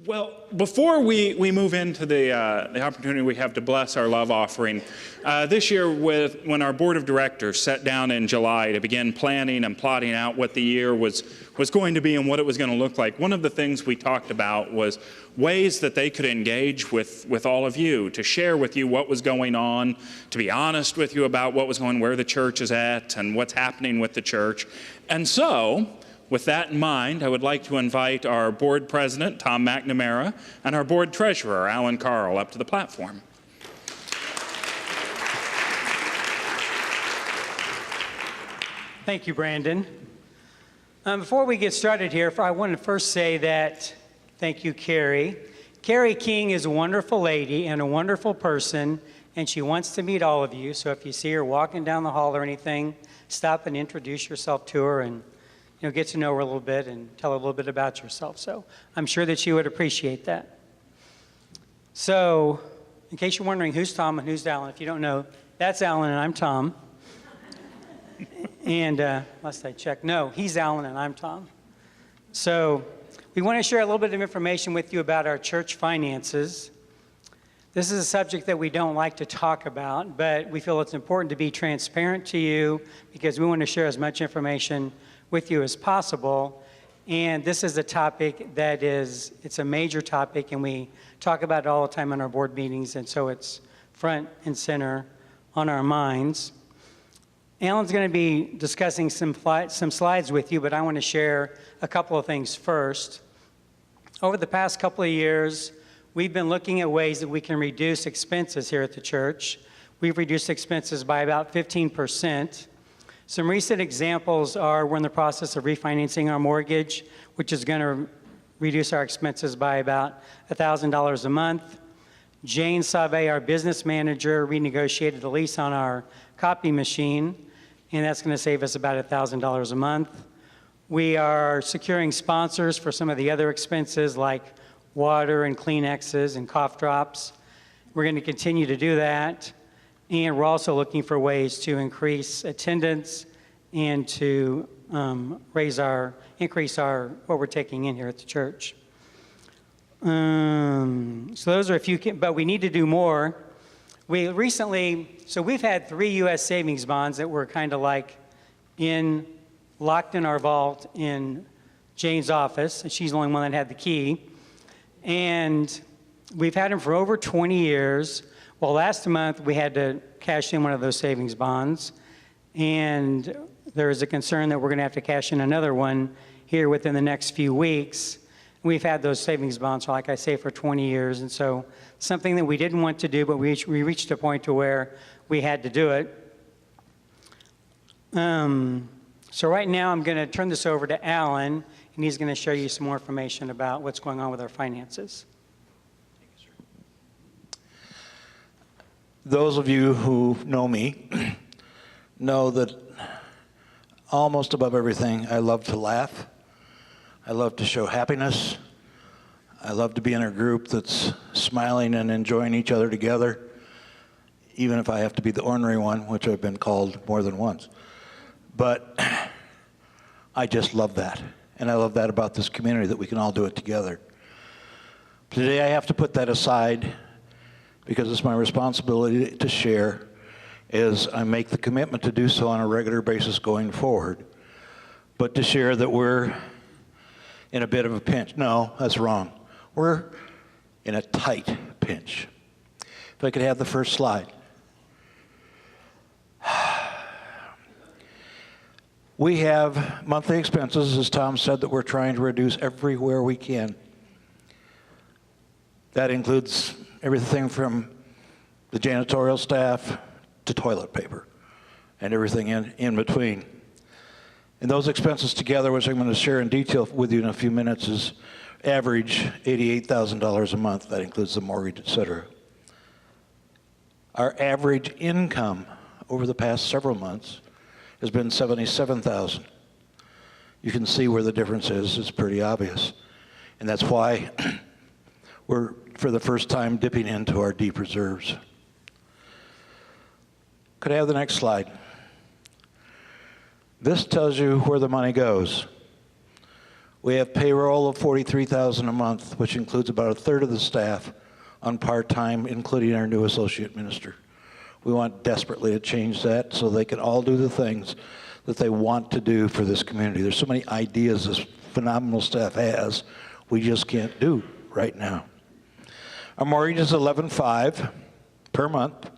Well, before we move into the opportunity we have to bless our love offering, this year when our board of directors sat down in July to begin planning and plotting out what the year was going to be and what it was going to look like, one of the things we talked about was ways that they could engage with all of you, to share with you what was going on, to be honest with you about what was going on, where the church is at and what's happening with the church. And so, with that in mind, I would like to invite our board president, Tom McNamara, and our board treasurer, Alan Carl, up to the platform. Thank you, Brandon. Before we get started here, I want to first say that thank you, Carrie. Carrie King is a wonderful lady and a wonderful person, and she wants to meet all of you. So if you see her walking down the hall or anything, stop and introduce yourself to her and get to know her a little bit and tell her a little bit about yourself. So I'm sure that she would appreciate that. So in case you're wondering who's Tom and who's Alan, if you don't know, that's Alan and I'm Tom. And last I checked, no, he's Alan and I'm Tom. So we want to share a little bit of information with you about our church finances. This is a subject that we don't like to talk about, but we feel it's important to be transparent to you because we want to share as much information with you as possible. And this is a topic that it's a major topic, and we talk about it all the time in our board meetings, and so it's front and center on our minds. Alan's going to be discussing some slides with you, but I want to share a couple of things first. Over the past couple of years, we've been looking at ways that we can reduce expenses here at the church. We've reduced expenses by about 15%. Some recent examples are we're in the process of refinancing our mortgage, which is going to reduce our expenses by about $1,000 a month. Jane Sauvé, our business manager, renegotiated the lease on our copy machine, and that's going to save us about $1,000 a month. We are securing sponsors for some of the other expenses like water and Kleenexes and cough drops. We're going to continue to do that. And we're also looking for ways to increase attendance and to increase what we're taking in here at the church. So those are a few, but we need to do more. We've had 3 U.S. savings bonds that were kind of like locked in our vault in Jane's office, and she's the only one that had the key. And we've had them for over 20 years. Well, last month we had to cash in one of those savings bonds, and there is a concern that we're going to have to cash in another one here within the next few weeks. We've had those savings bonds, like I say, for 20 years, and so something that we didn't want to do, but we reached a point to where we had to do it. So right now I'm going to turn this over to Alan, and he's going to show you some more information about what's going on with our finances. Those of you who know me know that almost above everything, I love to laugh. I love to show happiness. I love to be in a group that's smiling and enjoying each other together, even if I have to be the ornery one, which I've been called more than once. But I just love that. And I love that about this community, that we can all do it together. Today I have to put that aside because it's my responsibility to share as I make the commitment to do so on a regular basis going forward, but to share that we're in a bit of a pinch. No, that's wrong. We're in a tight pinch. If I could have the first slide. We have monthly expenses, as Tom said, that we're trying to reduce everywhere we can. That includes everything from the janitorial staff to toilet paper and everything in between. And those expenses together, which I'm going to share in detail with you in a few minutes, is average $88,000 a month. That includes the mortgage, et cetera. Our average income over the past several months has been $77,000. You can see where the difference is. It's pretty obvious. And that's why we're, for the first time, dipping into our deep reserves. Could I have the next slide? This tells you where the money goes. We have payroll of $43,000 a month, which includes about a third of the staff on part-time, including our new associate minister. We want desperately to change that so they can all do the things that they want to do for this community. There's so many ideas this phenomenal staff has, we just can't do right now. Our mortgage is $11,500 per month.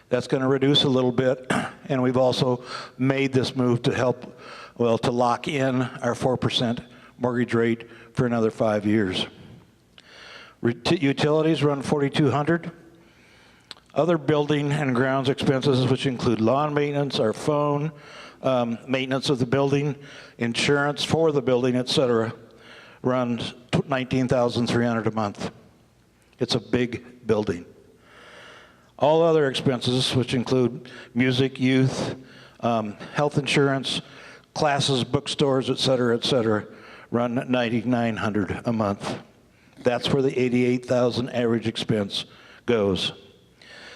That's going to reduce a little bit, and we've also made this move to help, well, to lock in our 4% mortgage rate for another 5 years. Utilities run $4,200. Other building and grounds expenses, which include lawn maintenance, our phone, maintenance of the building, insurance for the building, et cetera, runs $19,300 a month. It's a big building. All other expenses, which include music, youth, health insurance, classes, bookstores, et cetera, run $9,900 a month. That's where the $88,000 average expense goes.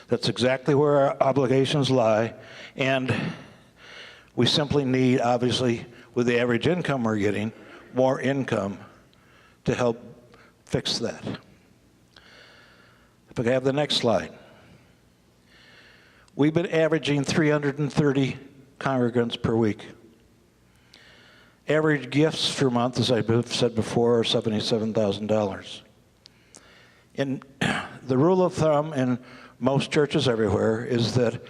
That's exactly where our obligations lie, and we simply need, obviously, with the average income we're getting, more income to help fix that. If I could have the next slide. We've been averaging 330 congregants per week. Average gifts per month, as I've said before, are $77,000. And the rule of thumb in most churches everywhere is that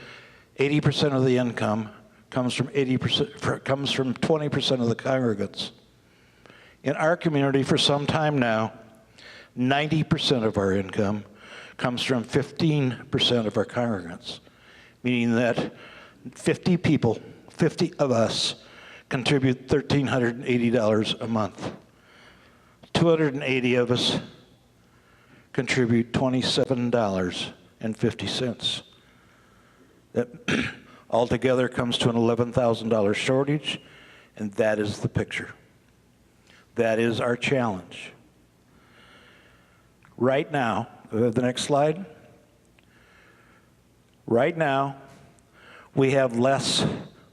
80% of the income comes from 20% of the congregants. In our community, for some time now, 90% of our income comes from 15% of our congregants, meaning that 50 people, 50 of us, contribute $1,380 a month. 280 of us contribute $27.50. That altogether comes to an $11,000 shortage, and that is the picture. That is our challenge. Right now, the next slide. Right now, we have less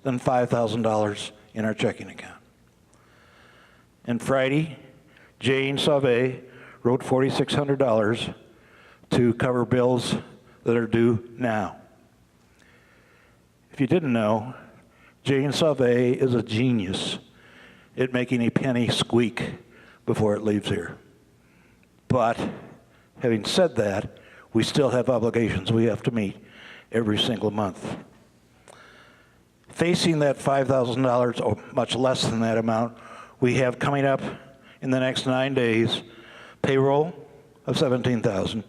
than $5,000 in our checking account. And Friday, Jane Sauvé wrote $4,600 to cover bills that are due now. If you didn't know, Jane Sauvé is a genius at making a penny squeak before it leaves here. But having said that, we still have obligations we have to meet every single month. Facing that $5,000, or much less than that amount, we have coming up in the next 9 days, payroll of $17,000,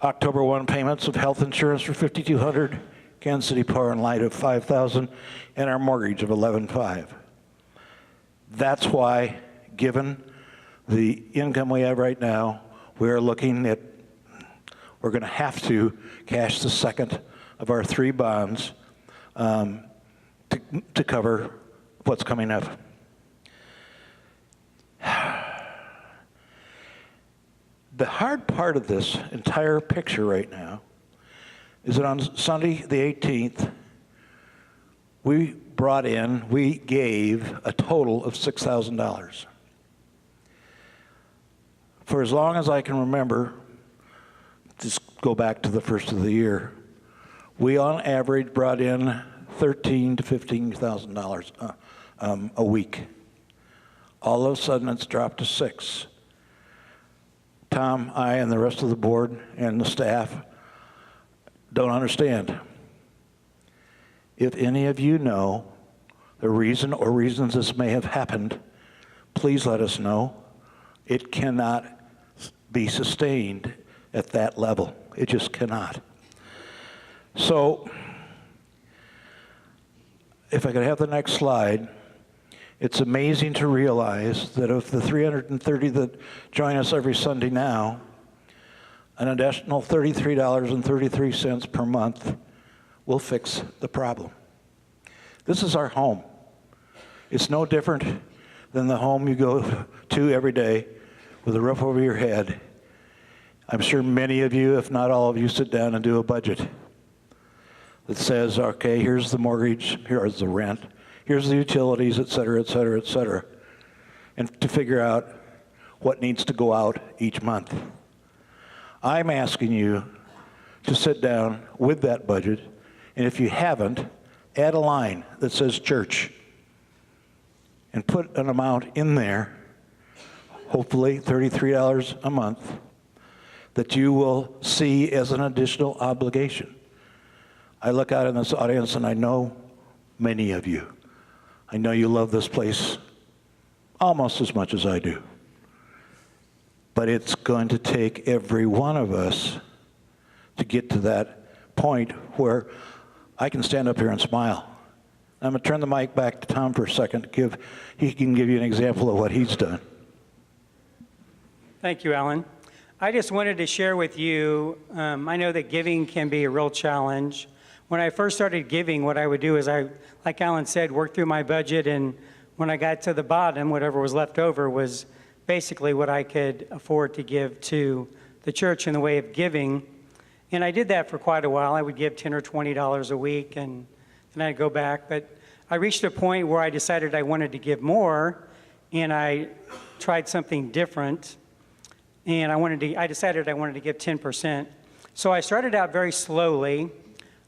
October 1 payments of health insurance for $5,200, Kansas City Power and Light of $5,000, and our mortgage of $11,500. That's why, given the income we have right now, we're going to have to cash the second of our 3 bonds to cover what's coming up. The hard part of this entire picture right now is that on Sunday the 18th, we gave a total of $6,000. For as long as I can remember, just go back to the first of the year, we on average brought in $13,000 to $15,000 a week. All of a sudden it's dropped to $6,000. Tom, I, and the rest of the board and the staff don't understand. If any of you know the reason or reasons this may have happened, please let us know. It cannot be sustained at that level. It just cannot. So, if I could have the next slide, it's amazing to realize that of the 330 that join us every Sunday now, an additional $33.33 per month will fix the problem. This is our home. It's no different than the home you go to every day with a roof over your head. I'm sure many of you, if not all of you, sit down and do a budget that says, okay, here's the mortgage, here's the rent, here's the utilities, et cetera, et cetera, et cetera. and to figure out what needs to go out each month. I'm asking you to sit down with that budget, and if you haven't, add a line that says church and put an amount in there, hopefully $33 a month, that you will see as an additional obligation. I look out in this audience and I know many of you. I know you love this place almost as much as I do. But it's going to take every one of us to get to that point where I can stand up here and smile. I'm going to turn the mic back to Tom for a second. He can give you an example of what he's done. Thank you, Alan. I just wanted to share with you, I know that giving can be a real challenge. When I first started giving, what I would do is like Alan said, work through my budget, and when I got to the bottom, whatever was left over was basically what I could afford to give to the church in the way of giving. And I did that for quite a while. I would give $10 or $20 a week, and then I'd go back. But I reached a point where I decided I wanted to give more, and I tried something different. And I decided I wanted to give 10%. So I started out very slowly.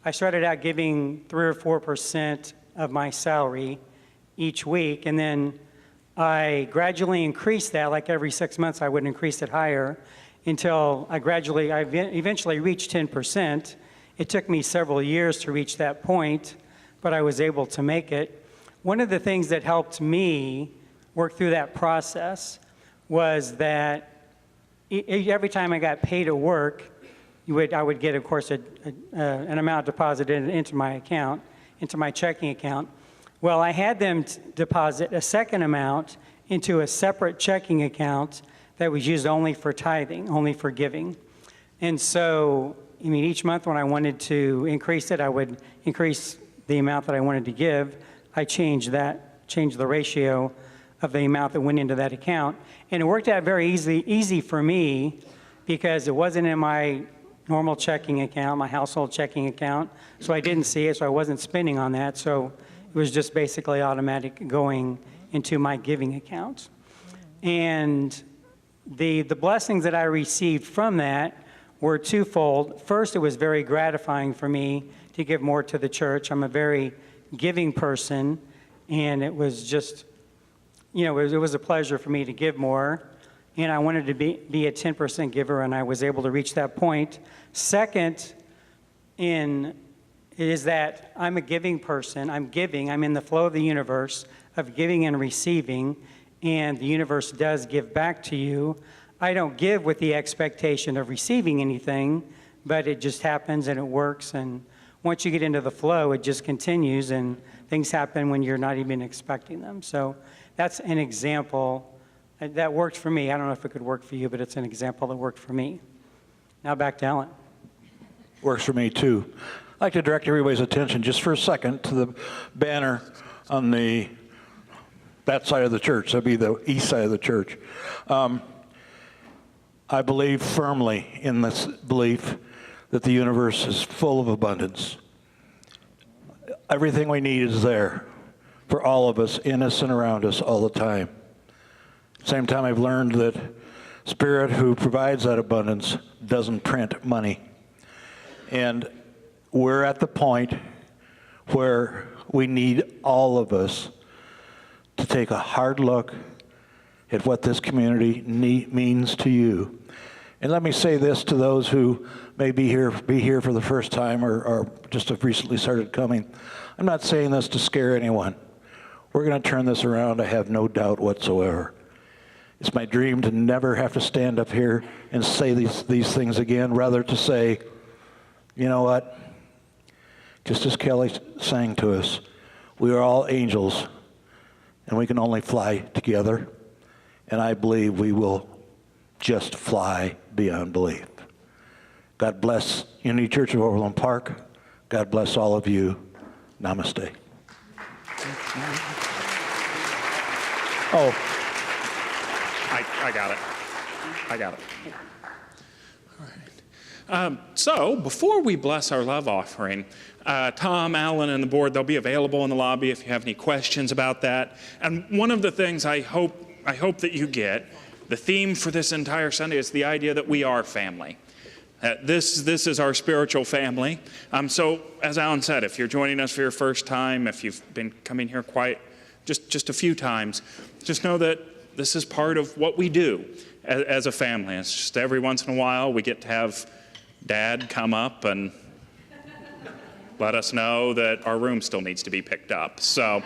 I started out giving 3 or 4% of my salary each week, and then I gradually increased that. Like every 6 months, I would increase it higher until I eventually reached 10%. It took me several years to reach that point, but I was able to make it. One of the things that helped me work through that process was that every time I got paid at work, I would get, of course, an amount deposited into my account, into my checking account. Well, I had them deposit a second amount into a separate checking account that was used only for tithing, only for giving. And so, each month when I wanted to increase it, I would increase the amount that I wanted to give. I changed the ratio of the amount that went into that account. And it worked out very easy for me because it wasn't in my normal checking account, my household checking account, so I didn't see it, so I wasn't spending on that. So it was just basically automatic going into my giving account. And the blessings that I received from that were twofold. First, it was very gratifying for me to give more to the church. I'm a very giving person, and it was just, it was a pleasure for me to give more. And I wanted to be a 10% giver, and I was able to reach that point. Second, is that I'm a giving person. I'm in the flow of the universe of giving and receiving, and the universe does give back to you. I don't give with the expectation of receiving anything, but it just happens and it works. And once you get into the flow, it just continues, and things happen when you're not even expecting them. So that's an example that worked for me. I don't know if it could work for you, but it's an example that worked for me. Now back to Alan. Works for me too. I'd like to direct everybody's attention just for a second to the banner on that side of the church. That'd be the east side of the church. I believe firmly in this belief that the universe is full of abundance. Everything we need is there for all of us, in us and around us all the time. Same time, I've learned that Spirit, who provides that abundance, doesn't print money. And we're at the point where we need all of us to take a hard look at what this community means to you. And let me say this to those who may be here for the first time or just have recently started coming. I'm not saying this to scare anyone. We're going to turn this around, I have no doubt whatsoever. It's my dream to never have to stand up here and say these things again, rather to say, you know what? Just as Kelly sang to us, we are all angels, and we can only fly together. And I believe we will just fly beyond belief. God bless Unity Church of Overland Park. God bless all of you. Namaste. Oh, I got it. All right. So before we bless our love offering, Tom, Alan, and the board, they'll be available in the lobby if you have any questions about that. And one of the things I hope I hope that you get, the theme for this entire Sunday is the idea that we are family. This is our spiritual family. So, as Alan said, if you're joining us for your first time, if you've been coming here just a few times, just know that this is part of what we do as a family. It's just every once in a while we get to have Dad come up and let us know that our room still needs to be picked up. So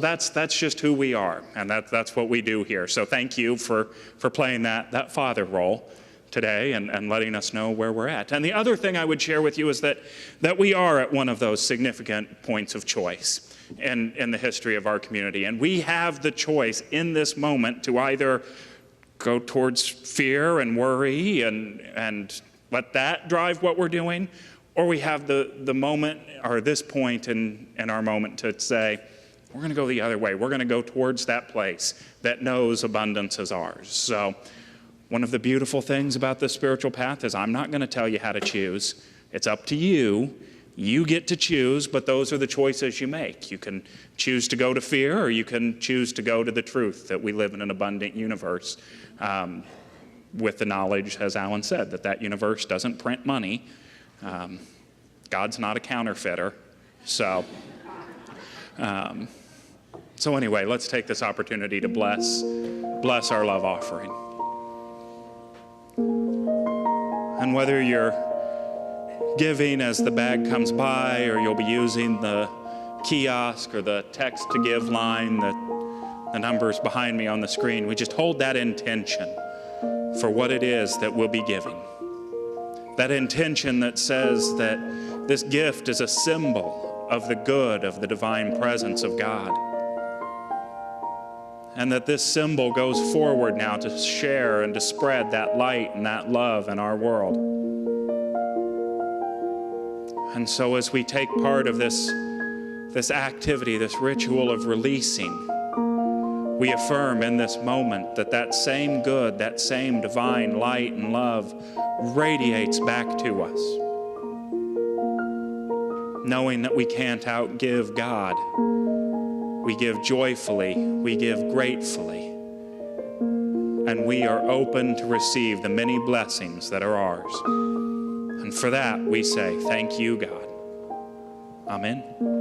that's just who we are, and that's what we do here. So thank you for playing that father role today and letting us know where we're at. And the other thing I would share with you is that we are at one of those significant points of choice in the history of our community. And we have the choice in this moment to either go towards fear and worry and let that drive what we're doing, or we have the moment, or this point in our moment to say, we're going to go the other way. We're going to go towards that place that knows abundance is ours. So one of the beautiful things about this spiritual path is I'm not going to tell you how to choose. It's up to you. You get to choose, but those are the choices you make. You can choose to go to fear, or you can choose to go to the truth that we live in an abundant universe, with the knowledge, as Alan said, that universe doesn't print money. God's not a counterfeiter. So anyway, let's take this opportunity to bless our love offering. And whether you're giving as the bag comes by, or you'll be using the kiosk or the text to give line, the numbers behind me on the screen, we just hold that intention for what it is that we'll be giving. That intention that says that this gift is a symbol of the good, of the divine presence of God. And that this symbol goes forward now to share and to spread that light and that love in our world. And so as we take part of this activity, this ritual of releasing, we affirm in this moment that same good, that same divine light and love radiates back to us. Knowing that we can't outgive God, we give joyfully, we give gratefully, and we are open to receive the many blessings that are ours. And for that, we say, thank you, God. Amen.